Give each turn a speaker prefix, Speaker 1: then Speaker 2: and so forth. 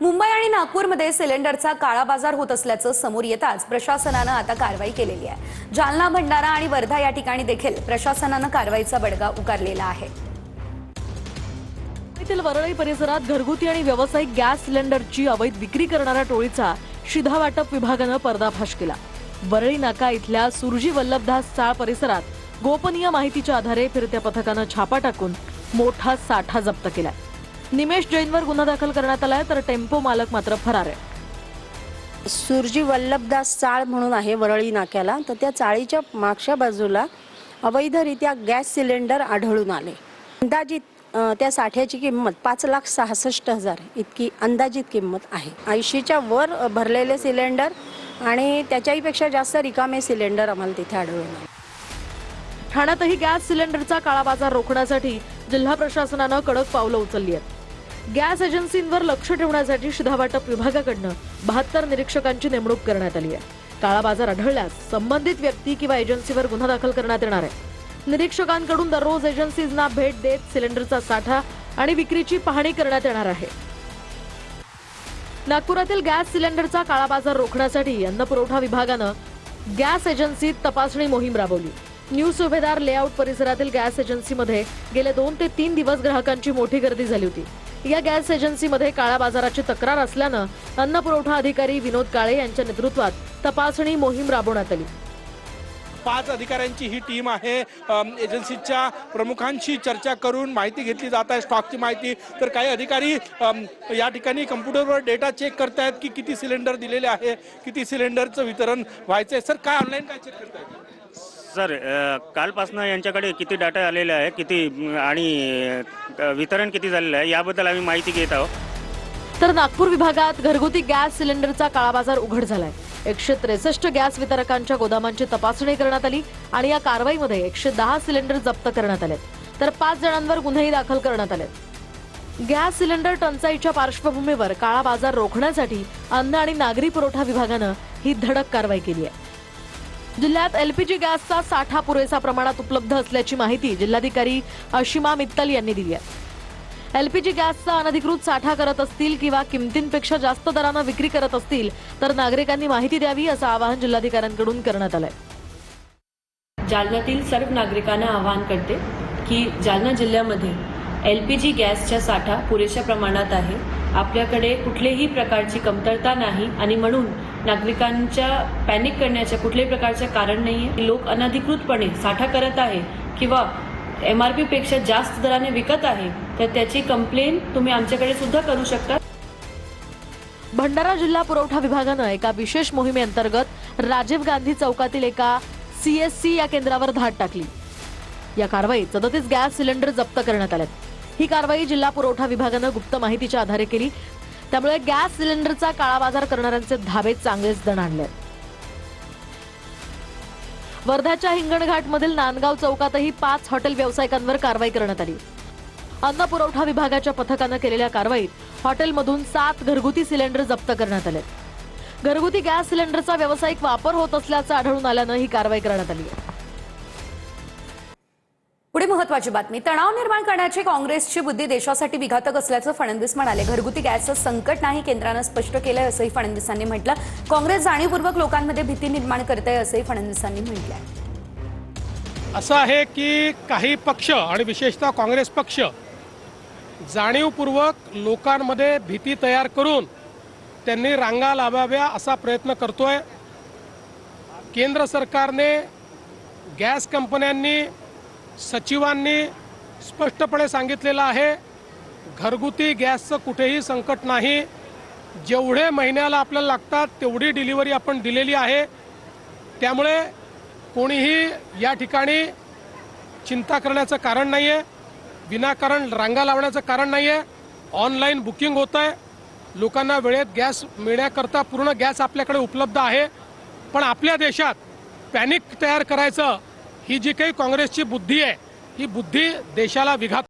Speaker 1: मुंबई आणि नागपूरमध्ये सिलेंडरचा काळा बाजार होत असल्याचं समोर येताच प्रशासनानं आता कारवाई केलेली आहे। जालना, भंडारा आणि वर्धा या ठिकाणी देखील प्रशासनानं कारवाईचा बडगा उगारलेला आहे।
Speaker 2: मुंबईतील वरळी परिसरात घरगुती आणि व्यावसायिक गॅस सिलेंडरची अवैध विक्री करणाऱ्या टोळीचा शिधा वाटप विभागानं पर्दाफाश केला। वरळी नाका इथल्या सुरजी वल्लभदास चाळ परिसरात गोपनीय माहितीच्या आधारे फिरत्या पथकानं छापा टाकून मोठा साठा जप्त केलाय। निमेश जैनवर गुन्हा दाखल करण्यात आलाय, तर टेम्पो मालक मात्र फरार आहे।
Speaker 3: सुरजी वल्लभदास चाळ म्हणून आहे वरळी नाक्याला, तर त्या चाळीच्या मागच्या बाजूला अवैधरित्या गॅस सिलेंडर आढळून आले। अंदाजित त्या साठ्याची किंमत 5,66,000 इतकी अंदाजित किंमत आहे। 80च्या वर भरलेले सिलेंडर आणि त्याच्याहीपेक्षा जास्त रिकामे सिलेंडर आम्हाला तिथे आढळून आले।
Speaker 2: ठाण्यातही गॅस सिलेंडरचा काळा बाजार रोखण्यासाठी जिल्हा प्रशासनानं कडक पावलं उचलली आहेत। गॅस एजन्सींवर लक्ष ठेवण्यासाठी शिधा वाटप विभागाकडून 72 निरीक्षकांची नेमणूक करण्यात आली आहे। काळा बाजार आढळल्यास संबंधित व्यक्ती किंवा एजन्सीवर गुन्हा दाखल करण्यात येणार आहे। निरीक्षकांकडून दररोज एजन्सीजना भेट देत सिलेंडरचा साठा आणि विक्रीची पाहणी करण्यात येणार आहे। नागपुरातील गॅस सिलेंडरचा काळा बाजार रोखण्यासाठी अन्न पुरवठा विभागानं गॅस एजन्सीत तपासणी मोहीम राबवली। न्यू सुभेदार लेआउट परिसरातील गॅस एजन्सीमध्ये गेले 2 ते 3 दिवस ग्राहकांची मोठी गर्दी झाली होती। या गॅस एजन्सीमध्ये काळा बाजाराची तक्रार असल्यानं अन्न पुरवठा अधिकारी विनोद काळे यांच्या नेतृत्वात तपासणी मोहीम राबवण्यात आली।
Speaker 4: 5 अधिकाऱ्यांची ही टीम आहे। एजन्सीच्या प्रमुखांशी चर्चा करून माहिती घेतली जात आहे, स्टॉकची माहिती। तर काही अधिकारी या ठिकाणी कम्प्युटरवर डेटा चेक करतायत की किती सिलेंडर दिलेले आहे, किती सिलेंडरचं वितरण व्हायचंय। सर, काय ऑनलाईन काय चेक करतायत?
Speaker 5: सर, कालपासून यांच्याकडे किती डाटा आलेला आहे, किती आणि वितरण किती झालेलं आहे याबद्दल आम्ही माहिती घेत आहोत।
Speaker 2: तर नागपूर विभागात घरगुती गॅस सिलेंडरचा काळा बाजार उघड झालाय। 163 गॅस वितरकांच्या गोदामांची तपासणी करण्यात आली आणि या कारवाईमध्ये 110 सिलेंडर जप्त करण्यात आले, तर 5 जणांवर गुन्हेही दाखल करण्यात आले। गॅस सिलेंडर टंचाईच्या पार्श्वभूमीवर काळा बाजार रोखण्यासाठी अन्न आणि नागरी पुरवठा विभागानं ही धडक कारवाई केली आहे। जिल्ह्यात एलपीजी गॅसचा साठा पुरेसा प्रमाणात उपलब्ध असल्याची माहिती जिल्हाधिकारी अशिमा मित्तल यांनी दिली आहे। एलपीजी गॅसचा अनधिकृत साठा करत असतील किंवा किमतींपेक्षा जास्त दरानं विक्री करत असतील तर नागरिकांनी माहिती द्यावी, असं आवाहन जिल्हाधिकाऱ्यांकडून करण्यात आलंय।
Speaker 6: जालन्यातील सर्व नागरिकांना आवाहन करते की जालना जिल्ह्यामध्ये एलपीजी गॅसचा साठा पुरेशा प्रमाणात आहे। आपल्याकडे कुठल्याही प्रकारची कमतरता नाही आणि म्हणून नागरिकांच्या पॅनिक करण्याच्या कुठल्याही प्रकारचे कारण नाहीये। लोक अनधिकृतपणे साठा करत आहे किंवा एमआरपी पेक्षा जास्त दराने विकत आहे तर त्याची कंप्लेंट तुम्ही आमच्याकडे सुद्धा करू शकता।
Speaker 2: भंडारा जिल्हा पुरवठा विभागानं एका विशेष मोहिमेअंतर्गत राजीव गांधी चौकातील एका सीएससी या केंद्रावर धाड टाकली। या कारवाईत 37 गॅस सिलेंडर जप्त करण्यात आले। ही कारवाई जिल्हा पुरवठा विभागानं गुप्त माहितीच्या आधारे केली, त्यामुळे गॅस सिलेंडरचा काळा बाजार करणाऱ्यांचे धाबे चांगलेच दणाणले। वर्ध्याच्या हिंगणघाटमधील नांदगाव चौकातही 5 हॉटेल व्यावसायिकांवर कारवाई करण्यात आली। अन्न पुरवठा विभागाच्या पथकानं केलेल्या कारवाईत हॉटेलमधून 7 घरगुती सिलेंडर जप्त करण्यात आले। घरगुती गॅस सिलेंडरचा व्यावसायिक वापर होत असल्याचं आढळून आल्यानं ही कारवाई करण्यात आली आहे।
Speaker 1: पुढे महत्त्वाची बातमी। तणाव निर्माण करण्याची काँग्रेसची बुद्धी देशासाठी विघातक असल्याचं फडणवीस म्हणाले। घरगुती गॅसचं संकट नाही, केंद्रानं स्पष्ट केलंय असंही फडणवीसांनी म्हटलं। काँग्रेस जाणीवपूर्वक लोकांमध्ये भीती निर्माण करते असंही फडणवीसांनी म्हटलंय।
Speaker 4: असं आहे की काही पक्ष आणि विशेषतः काँग्रेस पक्ष जाणीवपूर्वक लोकांमध्ये भीती तयार करून त्यांनी रांगा लावाव्या असा प्रयत्न करतोय। केंद्र सरकारने, गॅस कंपन्यांनी, सचिवांनी स्पष्टपणे सांगितलेलं आहे, घरगुती गॅसचं कुठेही संकट नाही। जेवढे महिन्याला आपल्याला लागतात तेवढी डिलिव्हरी आपण दिलेली आहे। त्यामुळे कोणीही या ठिकाणी चिंता करण्याचं कारण नाही आहे, विनाकारण रांगा लावण्याचं कारण नाही आहे। ऑनलाईन बुकिंग होतं आहे, लोकांना वेळेत गॅस मिळण्याकरता पूर्ण गॅस आपल्याकडे उपलब्ध आहे। पण आपल्या देशात पॅनिक तयार करायचं ही जी काही काँग्रेसची बुद्धी आहे, ही बुद्धी देशाला विघात